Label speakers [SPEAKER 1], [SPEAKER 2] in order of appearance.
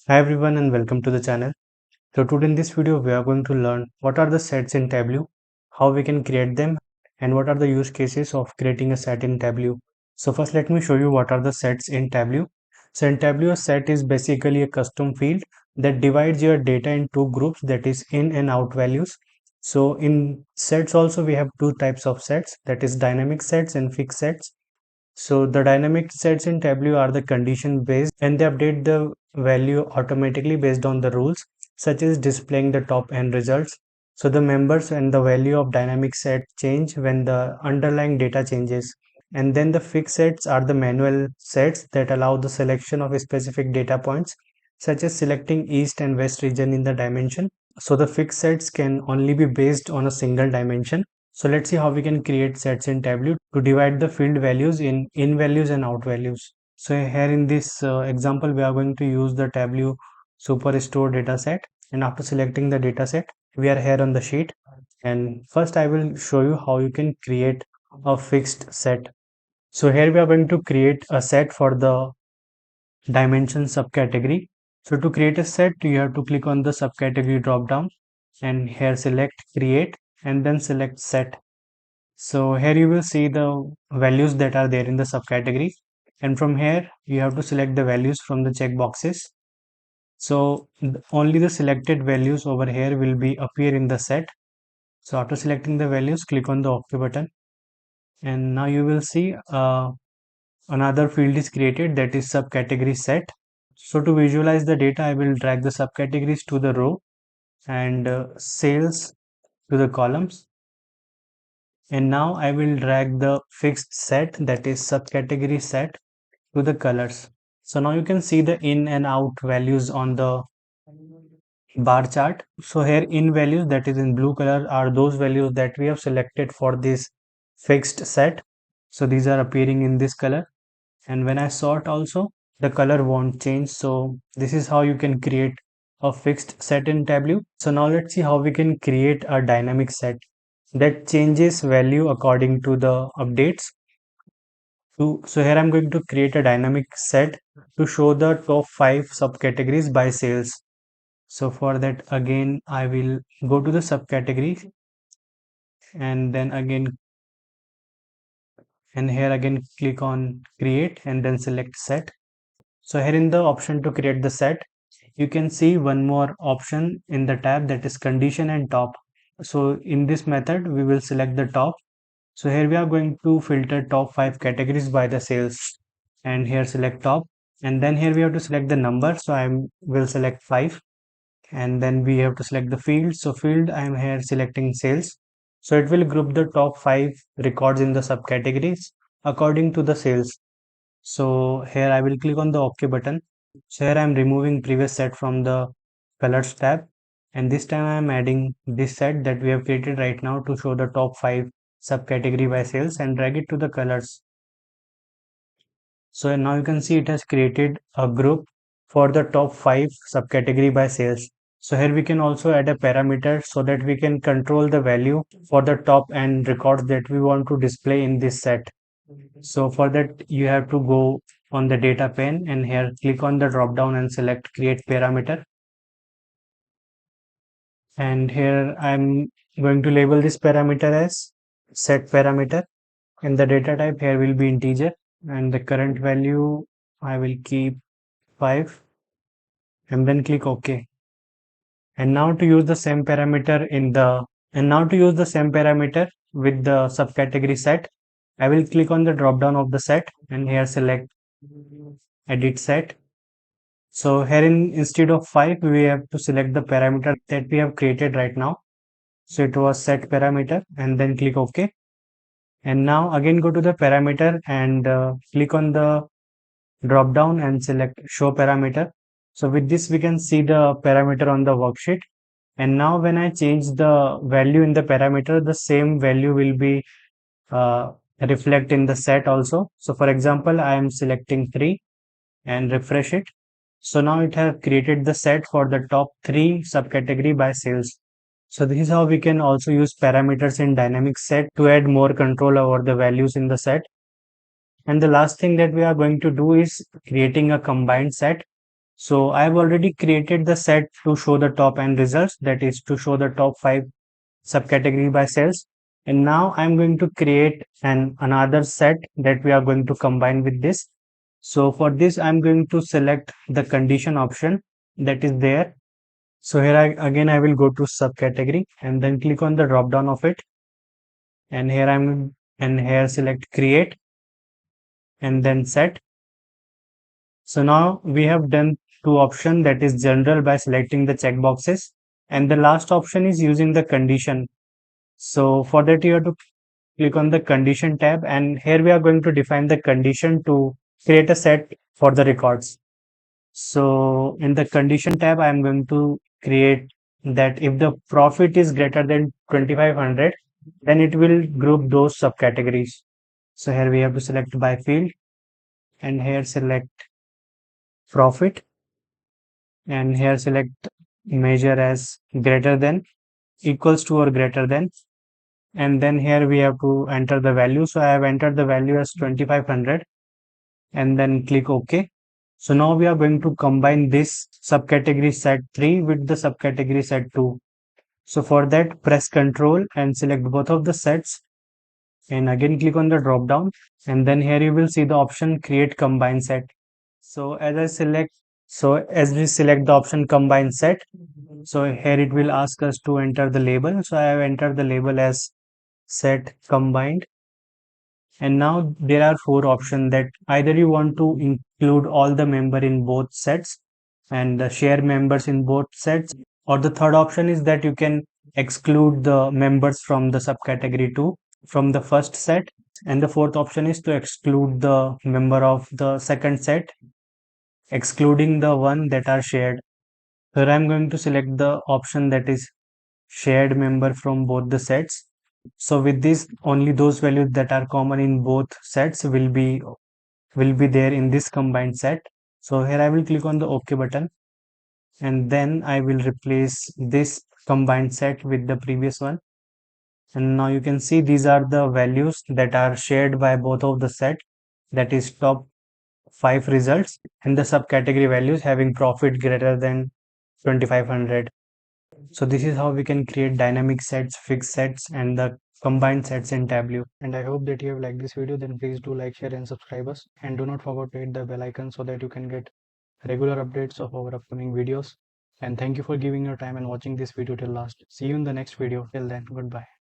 [SPEAKER 1] Hi everyone and welcome to the channel. So today in this video we are going to learn what are the sets in Tableau, how we can create them and what are the use cases of creating a set in Tableau. So first let me show you what are the sets in Tableau. So in Tableau a set is basically a custom field that divides your data in two groups, that is in and out values. So in sets also we have two types of sets, that is dynamic sets and fixed sets. So the dynamic sets in Tableau are the condition based and they update the value automatically based on the rules such as displaying the top end results. So the members and the value of dynamic set change when the underlying data changes. And then the fixed sets are the manual sets that allow the selection of specific data points such as selecting east and west region in the dimension. So the fixed sets can only be based on a single dimension. So let's see how we can create sets in Tableau to divide the field values in values and out values. So here in this example, we are going to use the Tableau Superstore dataset. And after selecting the dataset, we are here on the sheet. And first I will show you how you can create a fixed set. So here we are going to create a set for the dimension subcategory. So to create a set, you have to click on the subcategory drop down and here select create and then select set. So here you will see the values that are there in the subcategory, and from here you have to select the values from the checkboxes. So only the selected values over here will be appear in the set. So after selecting the values, click on the OK button, and now you will see another field is created, that is subcategory set. So to visualize the data, I will drag the subcategories to the row and sales to the columns. And now I will drag the fixed set, that is subcategory set, to the colors. So now you can see the in and out values on the bar chart. So here in values, that is in blue color, are those values that we have selected for this fixed set. So these are appearing in this color. And when I sort also, the color won't change. So this is how you can create a fixed set in Tableau. So now let's see how we can create a dynamic set that changes value according to the updates. So here I'm going to create a dynamic set to show the top 5 subcategories by sales. So for that again I will go to the subcategory and then again and here again click on create and then select set. So here in the option to create the set, you can see one more option in the tab, that is condition and top. So in this method we will select the top. So here we are going to filter top 5 categories by the sales and here select top, and then here we have to select the number. So I will select 5 and then we have to select the field. So field I am here selecting sales. So it will group the top 5 records in the subcategories according to the sales. So here I will click on the OK button. So here I am removing previous set from the colors tab, and this time I am adding this set that we have created right now to show the top 5 subcategory by sales and drag it to the colors. So now you can see it has created a group for the top 5 subcategory by sales. So here we can also add a parameter so that we can control the value for the top and records that we want to display in this set. So for that you have to go on the data pane and here click on the drop down and select create parameter. And here I'm going to label this parameter as set parameter, and the data type here will be integer, and the current value I will keep 5 and then click OK. And now to use the same parameter with the subcategory set, I will click on the drop down of the set and here select edit set. So here instead of 5 we have to select the parameter that we have created right now. So it was set parameter and then click OK. And now again go to the parameter and click on the drop down and select show parameter. So with this we can see the parameter on the worksheet. And now when I change the value in the parameter, the same value will be uh, reflect in the set also. So for example, I am selecting 3 and refresh it. So now it has created the set for the top 3 subcategory by sales. So this is how we can also use parameters in dynamic set to add more control over the values in the set. And the last thing that we are going to do is creating a combined set. So I've already created the set to show the top n results, that is to show the top 5 subcategory by cells. And now I'm going to create another set that we are going to combine with this. So for this, I'm going to select the condition option that is there. So here again, I will go to subcategory and then click on the drop down of it. And here select create and then set. So now we have done two options, that is general by selecting the checkboxes. And the last option is using the condition. So for that, you have to click on the condition tab, and here we are going to define the condition to create a set for the records. So in the condition tab, I am going to create that if the profit is greater than 2500, then it will group those subcategories. So here we have to select by field and here select profit and here select measure as greater than, equals to or greater than, and then here we have to enter the value. So I have entered the value as 2500 and then click OK. So now we are going to combine this subcategory set 3 with the subcategory set 2. So for that, press Ctrl and select both of the sets and again click on the drop down, and then here you will see the option create combine set. So as we select the option combine set, so here it will ask us to enter the label. So I have entered the label as set combined. And now there are four options, that either you want to include all the member in both sets and share members in both sets, or the third option is that you can exclude the members from the subcategory 2 from the first set, and the fourth option is to exclude the member of the second set, excluding the one that are shared. Here I'm going to select the option that is shared member from both the sets. So with this, only those values that are common in both sets will be there in this combined set. So here I will click on the OK button, and then I will replace this combined set with the previous one. And now you can see these are the values that are shared by both of the set, that is top 5 results, and the subcategory values having profit greater than 2500. So this is how we can create dynamic sets, fixed sets, and the combined sets in Tableau. And I hope that you have liked this video. Then please do like, share, and subscribe us. And do not forget to hit the bell icon so that you can get regular updates of our upcoming videos. And thank you for giving your time and watching this video till last. See you in the next video. Till then, goodbye.